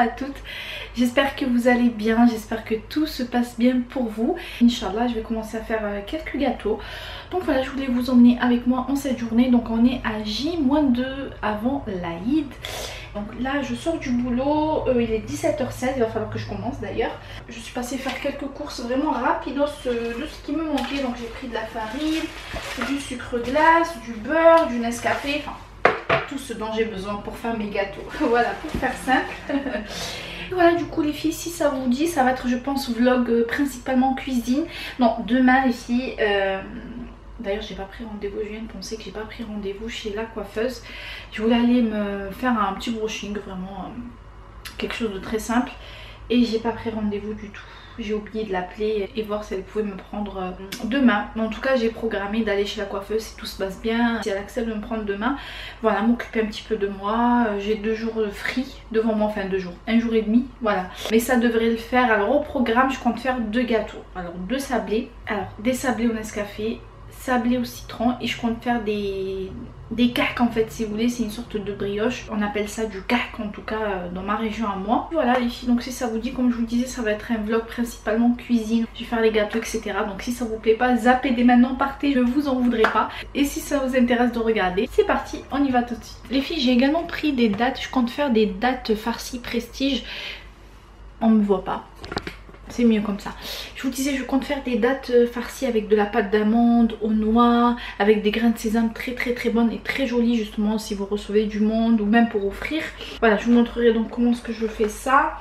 à toutes, j'espère que vous allez bien, j'espère que tout se passe bien pour vous. Inch'Allah, je vais commencer à faire quelques gâteaux. Donc voilà, je voulais vous emmener avec moi en cette journée. Donc on est à J-2 avant l'Aïd. Donc là je sors du boulot, il est 17h16, il va falloir que je commence d'ailleurs. Je suis passée faire quelques courses vraiment rapidos de ce qui me manquait. Donc j'ai pris de la farine, du sucre glace, du beurre, du Nescafé, enfin tout ce dont j'ai besoin pour faire mes gâteaux. Voilà, pour faire simple. Voilà, du coup les filles, si ça vous dit, ça va être je pense vlog principalement cuisine. Non, demain les filles... D'ailleurs j'ai pas pris rendez-vous, je viens de penser que j'ai pas pris rendez-vous chez la coiffeuse. Je voulais aller me faire un petit brushing, vraiment quelque chose de très simple. Et j'ai pas pris rendez-vous du tout. J'ai oublié de l'appeler et voir si elle pouvait me prendre demain. Mais en tout cas j'ai programmé d'aller chez la coiffeuse si tout se passe bien. Si elle accepte de me prendre demain, voilà, m'occuper un petit peu de moi. J'ai 2 jours free devant moi, enfin 2 jours, 1 jour et demi, voilà. Mais ça devrait le faire. Alors au programme je compte faire 2 gâteaux. Alors 2 sablés, alors des sablés au Nescafé, sablé au citron, et je compte faire des carques en fait, si vous voulez, c'est une sorte de brioche, on appelle ça du carque en tout cas dans ma région à moi. Voilà les filles, donc si ça vous dit, comme je vous disais, ça va être un vlog principalement cuisine, je vais faire les gâteaux etc. Donc si ça vous plaît pas, zappez dès maintenant, partez, je vous en voudrais pas. Et si ça vous intéresse de regarder, c'est parti, on y va tout de suite. Les filles, j'ai également pris des dattes, je compte faire des dattes farcies prestige. On me voit pas, c'est mieux comme ça. Je vous disais, je compte faire des dattes farcies avec de la pâte d'amande aux noix, avec des grains de sésame très bonnes et très jolies justement si vous recevez du monde ou même pour offrir. Voilà, je vous montrerai donc comment est-ce que je fais ça.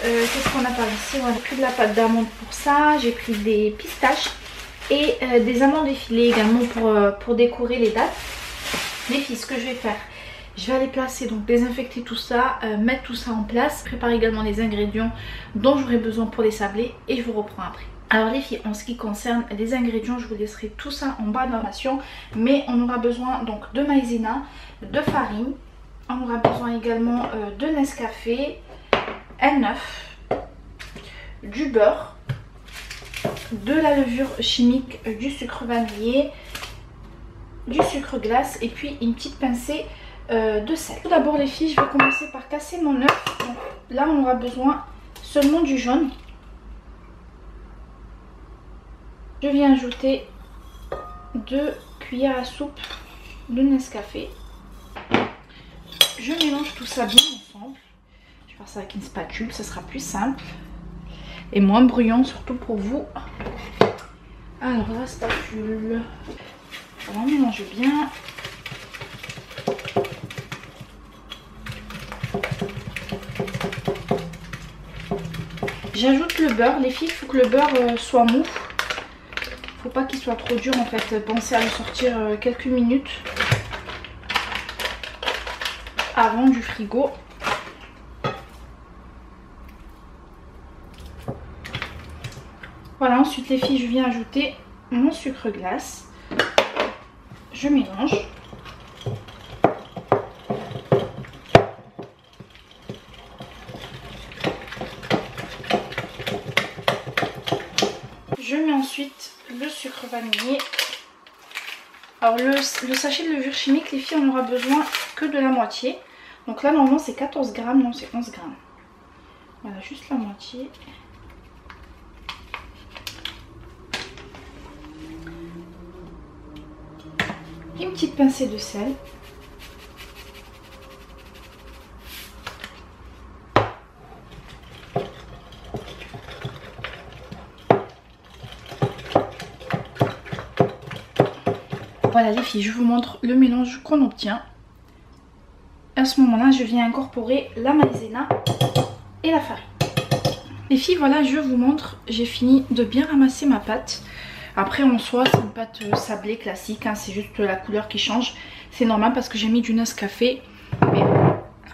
Qu'est-ce qu'on a par ici? On a pris de la pâte d'amande pour ça, j'ai pris des pistaches et des amandes effilées également pour décorer les dattes. Les filles, ce que je vais faire, je vais aller placer, donc désinfecter tout ça, mettre tout ça en place, préparer également les ingrédients dont j'aurai besoin pour les sablés et je vous reprends après. Alors les filles, en ce qui concerne les ingrédients, je vous laisserai tout ça en bas de l'information, mais on aura besoin donc de maïzena, de farine, on aura besoin également de Nescafé, un œuf, du beurre, de la levure chimique, du sucre vanillé, du sucre glace et puis une petite pincée de sel. Tout d'abord les filles, je vais commencer par casser mon œuf. Donc, là on aura besoin seulement du jaune. Je viens ajouter 2 cuillères à soupe de Nescafé. Je mélange tout ça bien ensemble. Je vais faire ça avec une spatule, ça sera plus simple et moins bruyant surtout pour vous. Alors la spatule, on mélange bien. J'ajoute le beurre, les filles, il faut que le beurre soit mou. Faut pas qu'il soit trop dur en fait. Pensez à le sortir quelques minutes avant du frigo. Voilà, ensuite les filles, je viens ajouter mon sucre glace. Je mélange. Je mets ensuite le sucre vanillé. Alors le sachet de levure chimique, les filles, on n'aura besoin que de la moitié. Donc là normalement c'est 14 grammes, non c'est 11 grammes. Voilà, juste la moitié. Une petite pincée de sel. Voilà les filles, je vous montre le mélange qu'on obtient. À ce moment là, je viens incorporer la maïzena et la farine. Les filles, voilà, je vous montre, j'ai fini de bien ramasser ma pâte. Après en soi c'est une pâte sablée classique, hein, c'est juste la couleur qui change. C'est normal parce que j'ai mis du Nescafé. Mais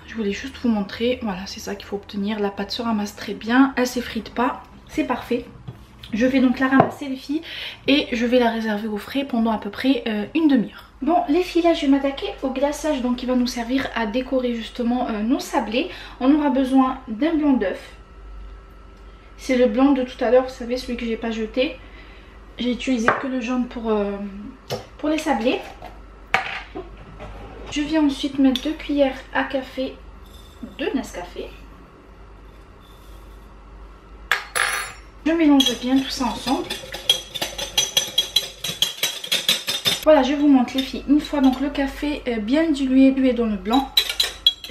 je voulais juste vous montrer, voilà, c'est ça qu'il faut obtenir. La pâte se ramasse très bien, elle s'effrite pas, c'est parfait. Je vais donc la ramasser les filles et je vais la réserver au frais pendant à peu près une demi-heure. Bon les filles, là je vais m'attaquer au glaçage donc qui va nous servir à décorer justement nos sablés. On aura besoin d'un blanc d'œuf. C'est le blanc de tout à l'heure, vous savez, celui que j'ai pas jeté. J'ai utilisé que le jaune pour les sablés. Je viens ensuite mettre 2 cuillères à café de Nescafé. Je mélange bien tout ça ensemble. Voilà, je vous montre les filles. Une fois donc le café bien dilué dans le blanc,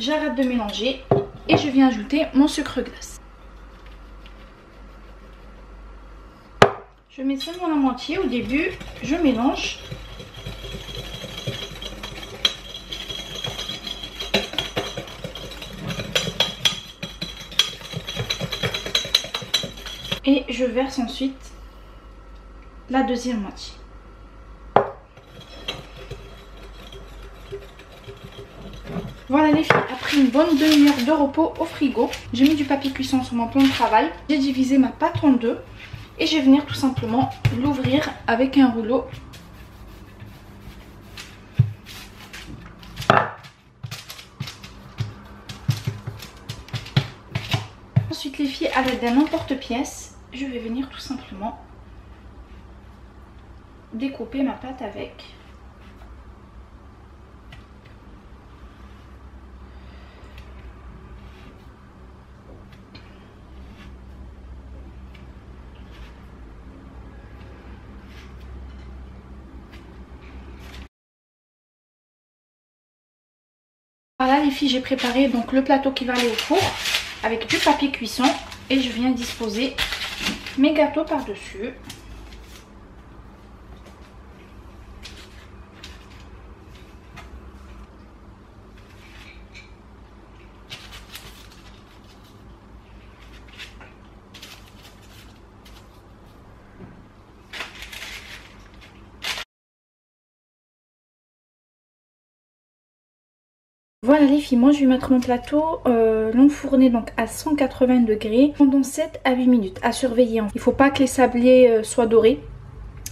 j'arrête de mélanger et je viens ajouter mon sucre glace. Je mets seulement la moitié au début, je mélange. Et je verse ensuite la deuxième moitié. Voilà les filles, après une bonne demi-heure de repos au frigo, j'ai mis du papier cuisson sur mon plan de travail. J'ai divisé ma pâte en deux et je vais venir tout simplement l'ouvrir avec un rouleau. Ensuite les filles, à l'aide d'un emporte-pièce, je vais venir tout simplement découper ma pâte avec. Voilà les filles, j'ai préparé donc le plateau qui va aller au four avec du papier cuisson et je viens disposer mes gâteaux par-dessus. Voilà les filles, moi je vais mettre mon plateau l'enfourner donc à 180 degrés pendant 7 à 8 minutes à surveiller. Il ne faut pas que les sablés soient dorés.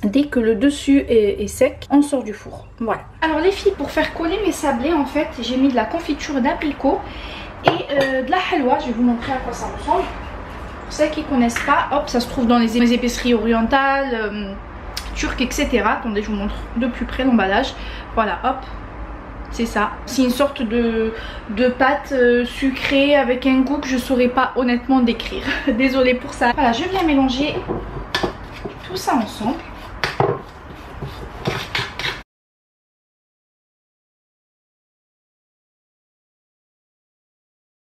Dès que le dessus est sec, on sort du four. Voilà. Alors les filles, pour faire coller mes sablés, en fait, j'ai mis de la confiture d'abricot et de la halwa. Je vais vous montrer à quoi ça ressemble. Pour celles qui ne connaissent pas, hop, ça se trouve dans les épiceries orientales, turques, etc. Attendez, je vous montre de plus près l'emballage. Voilà, hop. C'est ça. C'est une sorte de pâte sucrée avec un goût que je ne saurais pas honnêtement décrire. Désolée pour ça. Voilà, je viens mélanger tout ça ensemble.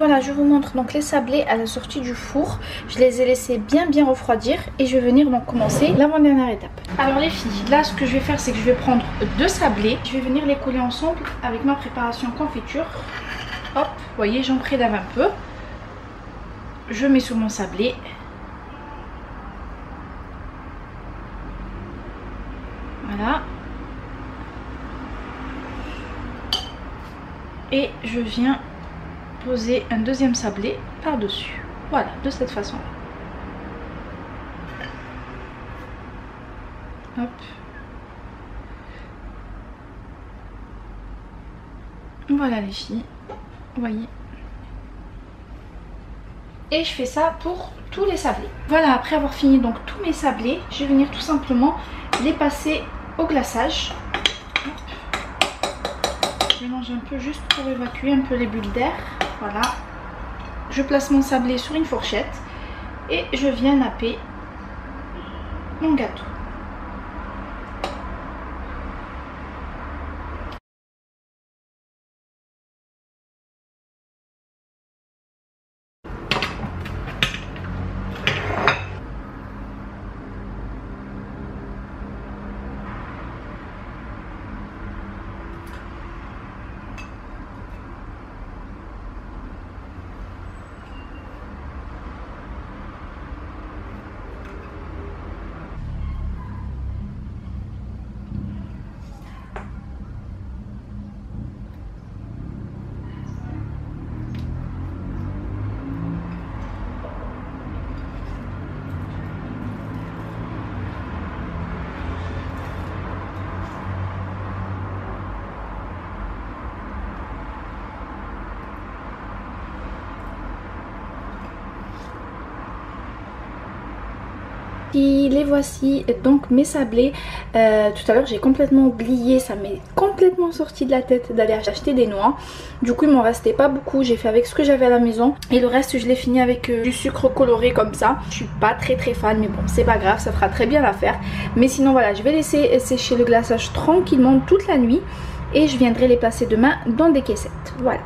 Voilà, je vous montre donc les sablés à la sortie du four. Je les ai laissés bien refroidir et je vais venir donc commencer l'avant-dernière étape. Alors les filles, là ce que je vais faire, c'est que je vais prendre deux sablés. Je vais venir les coller ensemble avec ma préparation confiture. Hop, vous voyez, j'en prélève un peu. Je mets sur mon sablé. Voilà. Et je viens poser un deuxième sablé par dessus. Voilà, de cette façon là. Hop. Voilà les filles, vous voyez. Et je fais ça pour tous les sablés. Voilà, après avoir fini donc tous mes sablés, je vais venir tout simplement les passer au glaçage. Je mélange un peu juste pour évacuer un peu les bulles d'air. Voilà. Je place mon sablé sur une fourchette et je viens napper mon gâteau. Et les voici donc mes sablés. Tout à l'heure j'ai complètement oublié, ça m'est complètement sorti de la tête d'aller acheter des noix. Du coup il m'en restait pas beaucoup, j'ai fait avec ce que j'avais à la maison. Et le reste je l'ai fini avec du sucre coloré comme ça. Je suis pas très fan mais bon c'est pas grave, ça fera très bien l'affaire. Mais sinon voilà, je vais laisser sécher le glaçage tranquillement toute la nuit. Et je viendrai les placer demain dans des caissettes. Voilà.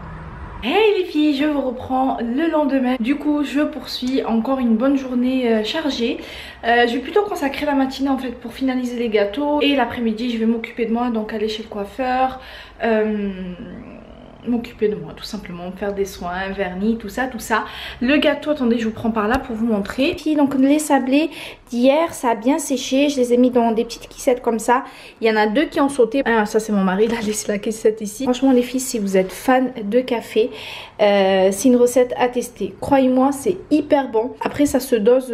Hey les filles, je vous reprends le lendemain. Du coup je poursuis encore une bonne journée chargée. Je vais plutôt consacrer la matinée en fait pour finaliser les gâteaux. Et l'après-midi je vais m'occuper de moi, donc aller chez le coiffeur, m'occuper de moi tout simplement, faire des soins, vernis, tout ça. Le gâteau, attendez je vous prends par là pour vous montrer. Puis donc les sablés d'hier ça a bien séché, je les ai mis dans des petites caissettes comme ça. Il y en a deux qui ont sauté. Ah, ça c'est mon mari, il a laissé la caissette ici. Franchement les filles, si vous êtes fan de café, c'est une recette à tester. Croyez-moi c'est hyper bon. Après ça se dose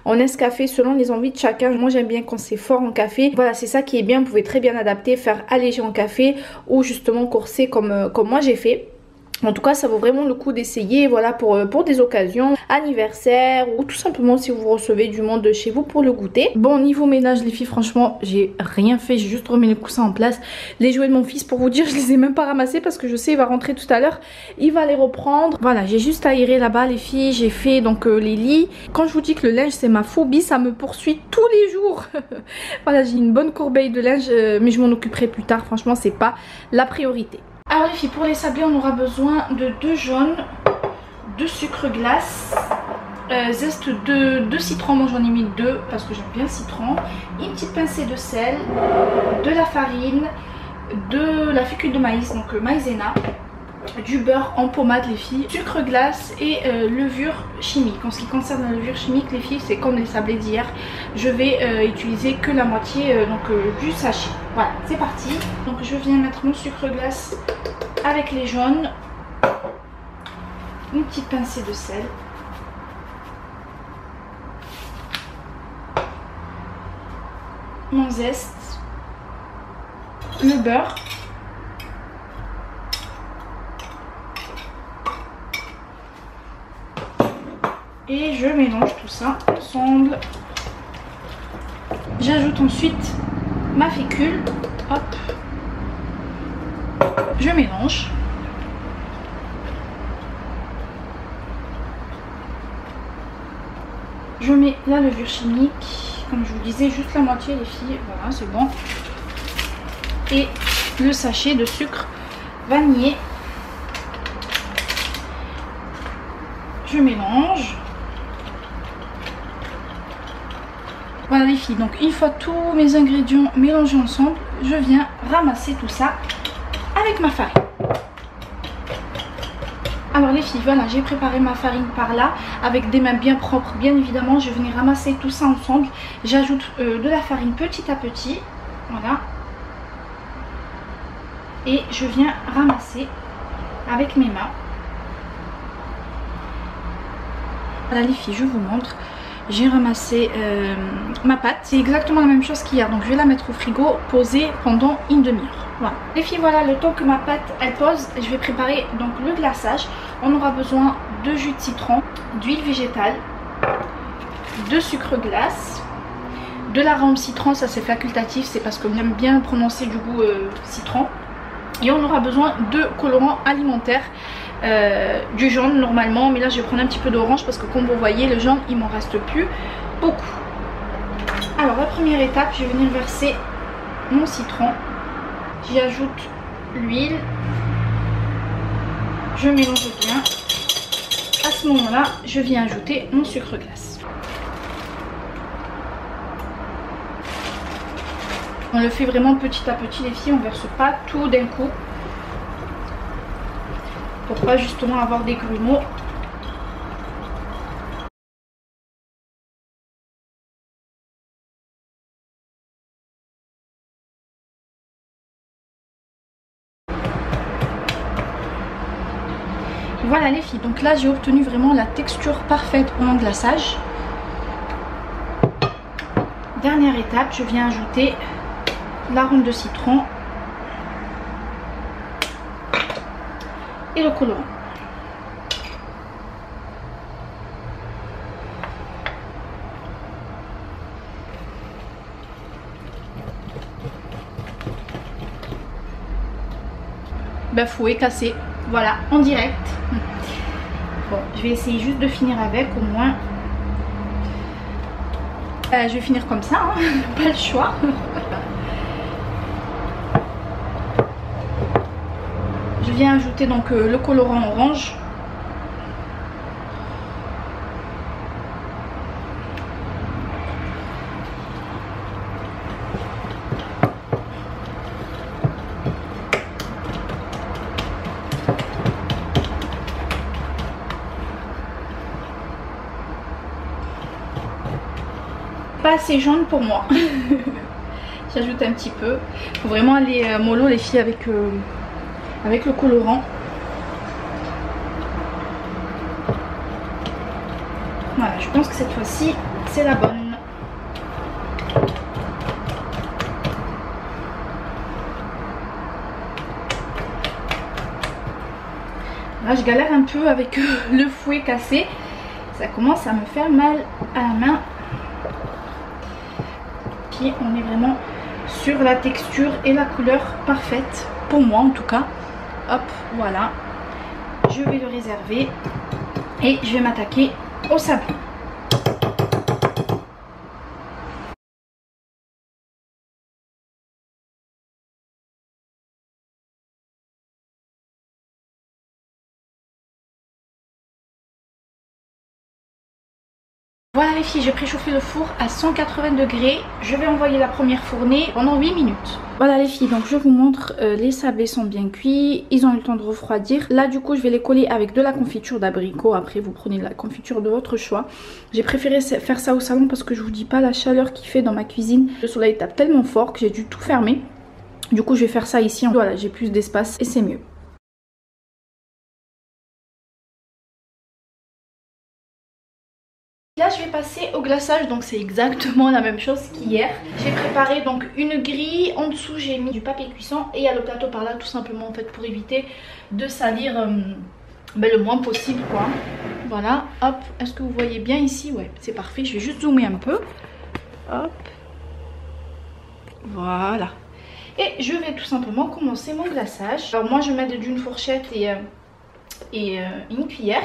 en Nescafé selon les envies de chacun. Moi j'aime bien quand c'est fort en café. Voilà, c'est ça qui est bien, vous pouvez très bien adapter, faire alléger en café ou justement corser comme moi j'ai fait. En tout cas ça vaut vraiment le coup d'essayer, voilà, pour des occasions, anniversaire ou tout simplement si vous recevez du monde de chez vous pour le goûter. Bon, niveau ménage les filles, franchement j'ai rien fait, j'ai juste remis les coussins en place. Les jouets de mon fils, pour vous dire, je les ai même pas ramassés parce que je sais il va rentrer tout à l'heure, il va les reprendre. Voilà, j'ai juste aéré là-bas les filles, j'ai fait donc les lits. Quand je vous dis que le linge c'est ma phobie, ça me poursuit tous les jours. Voilà, j'ai une bonne corbeille de linge mais je m'en occuperai plus tard, franchement c'est pas la priorité. Alors les filles, pour les sablés on aura besoin de 2 jaunes, de sucre glace, zeste de citron, moi j'en ai mis 2 parce que j'aime bien le citron, une petite pincée de sel, de la farine, de la fécule de maïs, donc maïzena, du beurre en pommade les filles, sucre glace et levure chimique. En ce qui concerne la levure chimique les filles, c'est comme les sablés d'hier, je vais utiliser que la moitié du sachet. Voilà, c'est parti. Donc je viens mettre mon sucre glace avec les jaunes, une petite pincée de sel, mon zeste, le beurre, et je mélange tout ça ensemble. J'ajoute ensuite ma fécule, hop, je mélange. Je mets la levure chimique, comme je vous disais, juste la moitié les filles, voilà c'est bon. Et le sachet de sucre vanillé. Je mélange. Voilà les filles, donc une fois tous mes ingrédients mélangés ensemble, je viens ramasser tout ça avec ma farine. Alors les filles, voilà, j'ai préparé ma farine par là avec des mains bien propres, bien évidemment. Je vais venir ramasser tout ça ensemble. J'ajoute de la farine petit à petit, voilà. Et je viens ramasser avec mes mains. Voilà les filles, je vous montre. J'ai ramassé ma pâte, c'est exactement la même chose qu'hier, donc je vais la mettre au frigo, poser pendant une demi-heure. Voilà. Les filles, voilà, le temps que ma pâte elle pose, je vais préparer donc le glaçage. On aura besoin de jus de citron, d'huile végétale, de sucre glace, de l'arôme citron, ça c'est facultatif, c'est parce que j'aime bien prononcer du goût citron. Et on aura besoin de colorant alimentaire. Du jaune normalement, mais là je vais prendre un petit peu d'orange parce que comme vous voyez le jaune il m'en reste plus beaucoup. Alors la première étape, je vais venir verser mon citron, j'y ajoute l'huile, je mélange bien. À ce moment là je viens ajouter mon sucre glace. On le fait vraiment petit à petit les filles, on verse pas tout d'un coup pour pas justement avoir des grumeaux. Voilà les filles, donc là j'ai obtenu vraiment la texture parfaite pour mon glaçage. Dernière étape, je viens ajouter l'arôme de citron et le colorant. bafoué, cassé. Voilà, en direct. Bon, je vais essayer juste de finir avec au moins. Je vais finir comme ça, hein. Pas le choix. Je viens ajouter donc le colorant orange. Pas assez jaune pour moi. J'ajoute un petit peu. Faut vraiment aller mollo les filles avec le colorant. Voilà, je pense que cette fois-ci c'est la bonne. Là je galère un peu avec le fouet cassé. Ça commence à me faire mal à la main. Puis on est vraiment sur la texture et la couleur parfaite. Pour moi en tout cas. Hop, voilà. Je vais le réserver. Et je vais m'attaquer au sabon. Voilà les filles, j'ai préchauffé le four à 180 degrés. Je vais envoyer la première fournée pendant 8 minutes. Voilà les filles, donc je vous montre, les sablés sont bien cuits. Ils ont eu le temps de refroidir. Là du coup je vais les coller avec de la confiture d'abricot. Après vous prenez de la confiture de votre choix. J'ai préféré faire ça au salon parce que je vous dis pas la chaleur qu'il fait dans ma cuisine. Le soleil tape tellement fort que j'ai dû tout fermer. Du coup je vais faire ça ici. Voilà, j'ai plus d'espace et c'est mieux. Là je vais passer au glaçage, donc c'est exactement la même chose qu'hier. J'ai préparé donc une grille, en dessous j'ai mis du papier cuisson et il y a le plateau par là tout simplement en fait pour éviter de salir le moins possible quoi. Voilà, hop, est-ce que vous voyez bien ici? Ouais, c'est parfait, je vais juste zoomer un peu. Hop, voilà. Et je vais tout simplement commencer mon glaçage. Alors moi je mets d'une fourchette et une cuillère.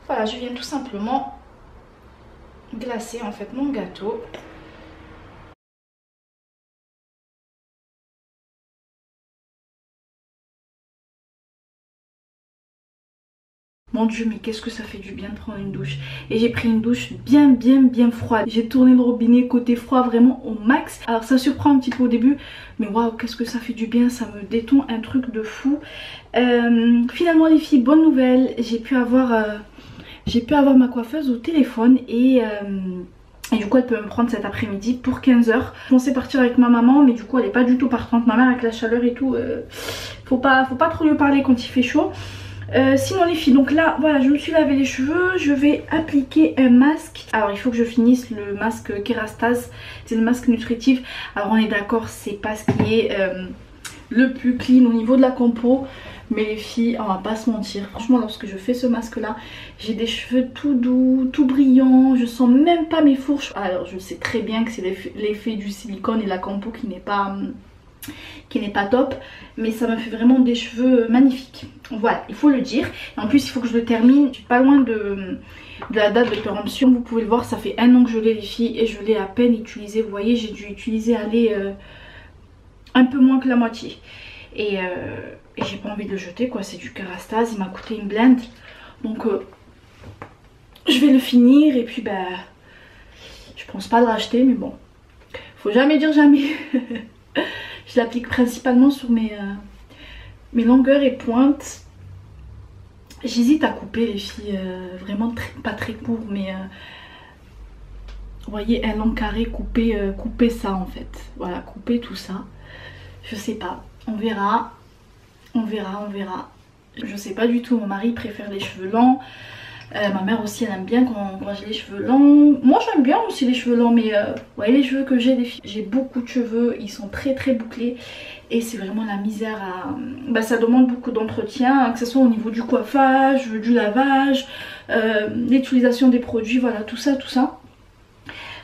Voilà, je viens tout simplement glacer en fait mon gâteau. Mon dieu, mais qu'est-ce que ça fait du bien de prendre une douche. Et j'ai pris une douche bien froide. J'ai tourné le robinet côté froid vraiment au max. Alors ça surprend un petit peu au début, mais waouh, qu'est-ce que ça fait du bien. Ça me détend un truc de fou. Finalement les filles, bonne nouvelle. J'ai pu avoir ma coiffeuse au téléphone et du coup elle peut me prendre cet après-midi pour 15 h. Je pensais partir avec ma maman mais du coup elle est pas du tout partante. Ma mère avec la chaleur et tout, faut pas trop lui parler quand il fait chaud. Sinon les filles, donc là voilà, je me suis lavé les cheveux, je vais appliquer un masque. Alors il faut que je finisse le masque Kerastase, c'est le masque nutritif. Alors on est d'accord, c'est pas ce qui est le plus clean au niveau de la compo, mais les filles, on va pas se mentir, franchement lorsque je fais ce masque là, j'ai des cheveux tout doux, tout brillants, je sens même pas mes fourches. Alors je sais très bien que c'est l'effet du silicone et la compo qui n'est pas top, mais ça me fait vraiment des cheveux magnifiques. Voilà, il faut le dire. Et en plus il faut que je le termine, je suis pas loin de la date de péremption. Vous pouvez le voir, ça fait 1 an que je l'ai les filles et je l'ai à peine utilisé. Vous voyez, j'ai dû utiliser un peu moins que la moitié. Et j'ai pas envie de le jeter quoi, c'est du Kerastase, il m'a coûté une blinde. Donc je vais le finir et puis bah je pense pas le racheter, mais bon, faut jamais dire jamais. Je l'applique principalement sur mes longueurs et pointes. J'hésite à couper les filles, vraiment pas très court, mais vous voyez un long carré, couper ça en fait. Voilà, couper tout ça. Je sais pas, on verra. On verra. Je sais pas du tout, mon mari préfère les cheveux longs. Ma mère aussi elle aime bien quand j'ai les cheveux longs. Moi j'aime bien aussi les cheveux longs, mais vous voyez les cheveux que j'ai des filles, j'ai beaucoup de cheveux, ils sont très bouclés et c'est vraiment la misère à... ça demande beaucoup d'entretien, que ce soit au niveau du coiffage, du lavage, l'utilisation des produits, voilà tout ça.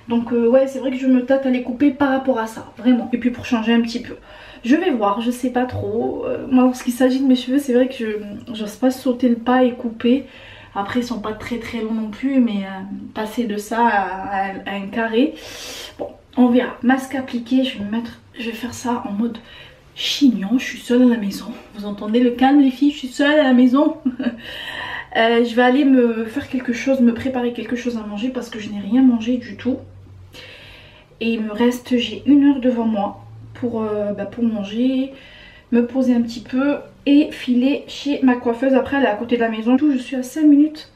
Donc ouais, c'est vrai que je me tâte à les couper par rapport à ça, vraiment. Et puis pour changer un petit peu. Je vais voir, je sais pas trop. Moi lorsqu'il s'agit de mes cheveux, c'est vrai que je n'ose pas sauter le pas et couper. Après ils sont pas très longs non plus, mais passer de ça à un carré. Bon, on verra. Masque appliqué, je vais faire ça en mode chignon. Je suis seule à la maison. Vous entendez le calme les filles, je suis seule à la maison. Je vais aller me faire quelque chose, me préparer quelque chose à manger parce que je n'ai rien mangé du tout. Et il me reste, j'ai 1 heure devant moi pour manger, me poser un petit peu et filer chez ma coiffeuse. Après elle est à côté de la maison. Je suis à 5 minutes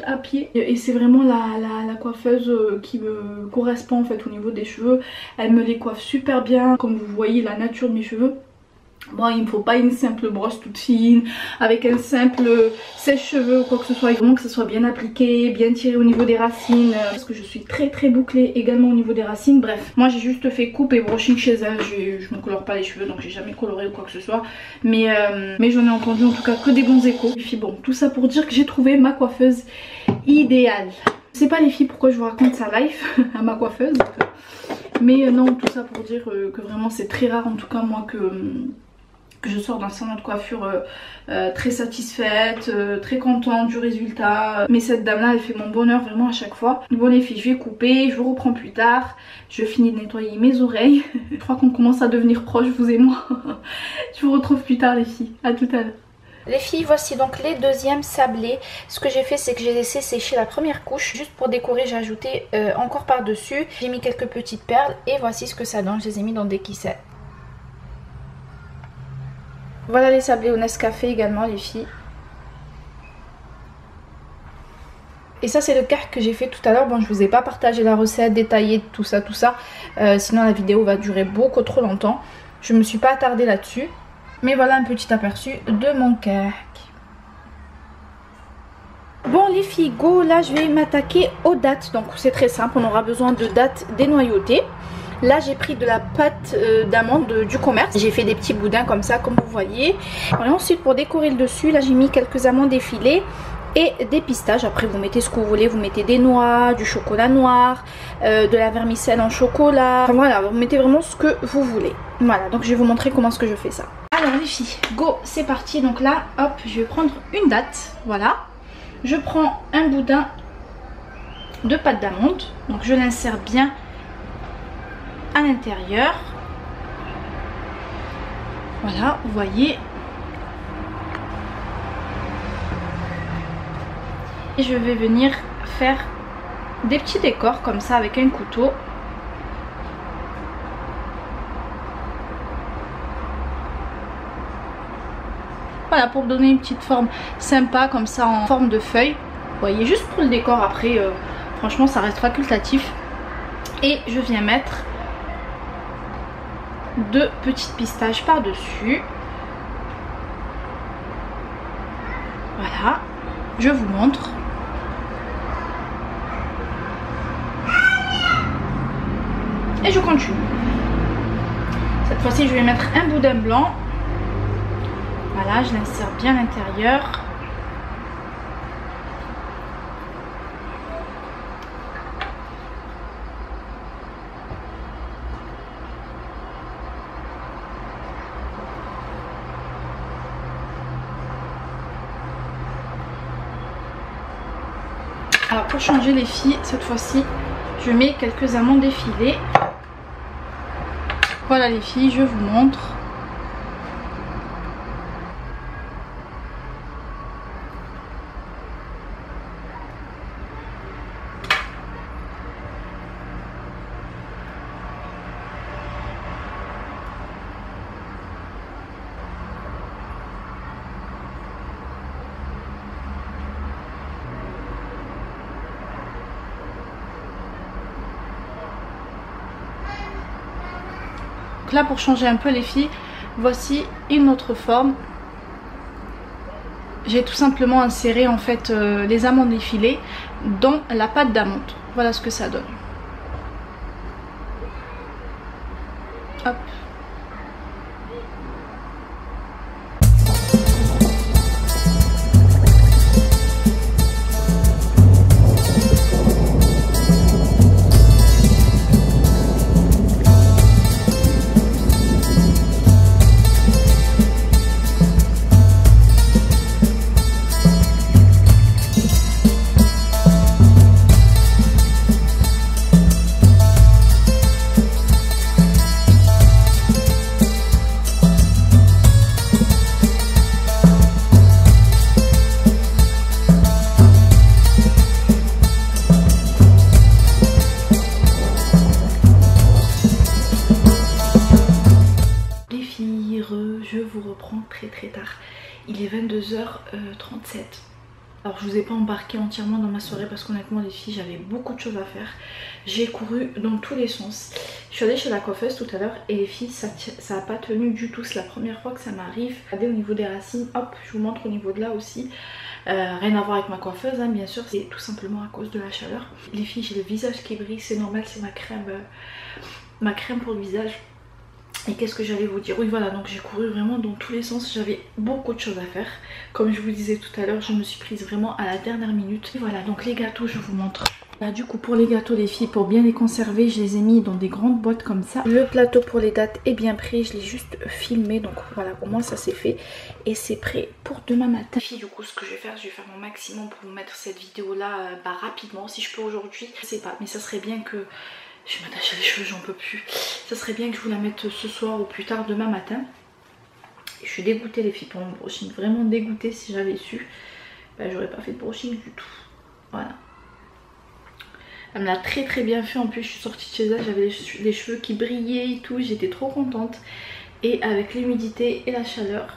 à pied. Et c'est vraiment la coiffeuse qui me correspond en fait au niveau des cheveux. Elle me les coiffe super bien. Comme vous voyez la nature de mes cheveux. Bon, il ne me faut pas une simple brosse toute fine avec un simple sèche-cheveux ou quoi que ce soit. Il faut vraiment que ça soit bien appliqué, bien tiré au niveau des racines. Parce que je suis très bouclée également au niveau des racines. Bref, moi j'ai juste fait coupe et brushing chez elle. Je ne colore pas les cheveux donc j'ai jamais coloré ou quoi que ce soit. Mais j'en ai entendu en tout cas que des bons échos. Et puis bon, tout ça pour dire que j'ai trouvé ma coiffeuse idéale. Je sais pas les filles pourquoi je vous raconte sa life à ma coiffeuse. Mais non, tout ça pour dire que vraiment c'est très rare en tout cas moi que je sors d'un salon de coiffure très satisfaite, très contente du résultat. Mais cette dame là elle fait mon bonheur vraiment à chaque fois. Bon les filles, je vais couper, je vous reprends plus tard. Je finis de nettoyer mes oreilles. Je crois qu'on commence à devenir proches vous et moi. Je vous retrouve plus tard les filles, à tout à l'heure. Les filles, voici donc les deuxièmes sablés. Ce que j'ai fait c'est que j'ai laissé sécher la première couche. Juste pour décorer j'ai ajouté encore par dessus. J'ai mis quelques petites perles et voici ce que ça donne. Je les ai mis dans des kissets. Voilà les sablés au Nescafé également les filles. Et ça c'est le cake que j'ai fait tout à l'heure. Bon je vous ai pas partagé la recette détaillée tout ça. Sinon la vidéo va durer beaucoup trop longtemps. Je me suis pas attardée là-dessus. Mais voilà un petit aperçu de mon cake. Bon les filles, go, là je vais m'attaquer aux dattes. Donc c'est très simple, on aura besoin de dattes dénoyautées. Là j'ai pris de la pâte d'amande du commerce. J'ai fait des petits boudins comme ça comme vous voyez. Et ensuite pour décorer le dessus, là j'ai mis quelques amandes effilées et des pistaches. Après vous mettez ce que vous voulez, vous mettez des noix, du chocolat noir, de la vermicelle en chocolat. Enfin voilà, vous mettez vraiment ce que vous voulez. Voilà, donc je vais vous montrer comment est-ce que je fais ça. Alors les filles, go, c'est parti. Donc là, hop, je vais prendre une date, voilà. Je prends un boudin de pâte d'amande. Donc je l'insère bien à l'intérieur. Voilà, vous voyez. Et je vais venir faire des petits décors comme ça avec un couteau. Voilà, pour donner une petite forme sympa comme ça en forme de feuille. Vous voyez, juste pour le décor. Après, franchement, ça reste facultatif. Et je viens mettre 2 petites pistaches par-dessus. Voilà, je vous montre. Et je continue. Cette fois-ci, je vais mettre un boudin blanc. Voilà, je l'insère bien à l'intérieur. Alors pour changer les filles, cette fois-ci, je mets quelques amandes effilées. Voilà les filles, je vous montre. Là pour changer un peu les filles, voici une autre forme. J'ai tout simplement inséré en fait les amandes effilées dans la pâte d'amande. Voilà ce que ça donne. Hop. filles, je vous reprends très tard. Il est 22h37. Alors je vous ai pas embarqué entièrement dans ma soirée parce qu'honnêtement les filles j'avais beaucoup de choses à faire. J'ai couru dans tous les sens. Je suis allée chez la coiffeuse tout à l'heure et les filles ça a pas tenu du tout. C'est la première fois que ça m'arrive. Regardez au niveau des racines, hop je vous montre au niveau de là aussi. Rien à voir avec ma coiffeuse hein, bien sûr, c'est tout simplement à cause de la chaleur. Les filles j'ai le visage qui brille, c'est normal, c'est ma crème pour le visage. Et qu'est-ce que j'allais vous dire? Oui voilà, donc j'ai couru vraiment dans tous les sens, j'avais beaucoup de choses à faire. Comme je vous disais tout à l'heure, je me suis prise vraiment à la dernière minute. Et voilà, donc les gâteaux je vous montre. Là du coup pour les gâteaux les filles, pour bien les conserver, je les ai mis dans des grandes boîtes comme ça. Le plateau pour les dattes est bien prêt, je l'ai juste filmé, donc voilà, au moins ça c'est fait. Et c'est prêt pour demain matin. Les filles du coup ce que je vais faire mon maximum pour vous mettre cette vidéo là rapidement. Si je peux aujourd'hui, je sais pas, mais ça serait bien que... Je vais m'attacher les cheveux, j'en peux plus. Ça serait bien que je vous la mette ce soir ou plus tard demain matin. Et je suis dégoûtée les filles pour mon brushing. Vraiment dégoûtée. Si j'avais su, ben, j'aurais pas fait de brushing du tout. Voilà. Elle me l'a très bien fait. En plus je suis sortie de chez elle, j'avais les cheveux qui brillaient et tout. J'étais trop contente. Et avec l'humidité et la chaleur,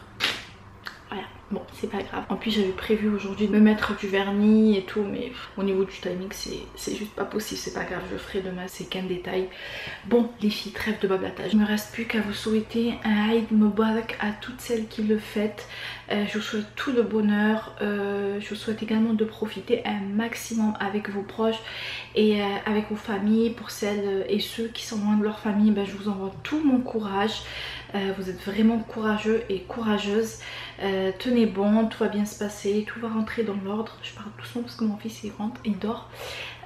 voilà. Bon c'est pas grave. En plus j'avais prévu aujourd'hui de me mettre du vernis et tout, mais au niveau du timing c'est juste pas possible. C'est pas grave, je le ferai demain, c'est qu'un détail. Bon les filles, trêve de bablatage. Il me reste plus qu'à vous souhaiter un Eid Mubarak à toutes celles qui le fêtent. Je vous souhaite tout le bonheur. Je vous souhaite également de profiter un maximum avec vos proches et avec vos familles. Pour celles et ceux qui sont loin de leur famille, ben, je vous envoie tout mon courage. Vous êtes vraiment courageux et courageuses. Tenez bon, tout va bien se passer, tout va rentrer dans l'ordre. Je parle doucement parce que mon fils il rentre, il dort.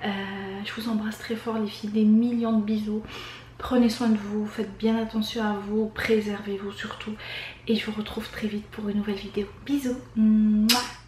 Je vous embrasse très fort les filles, des millions de bisous. Prenez soin de vous, faites bien attention à vous, préservez-vous surtout. Et je vous retrouve très vite pour une nouvelle vidéo. Bisous. Mouah.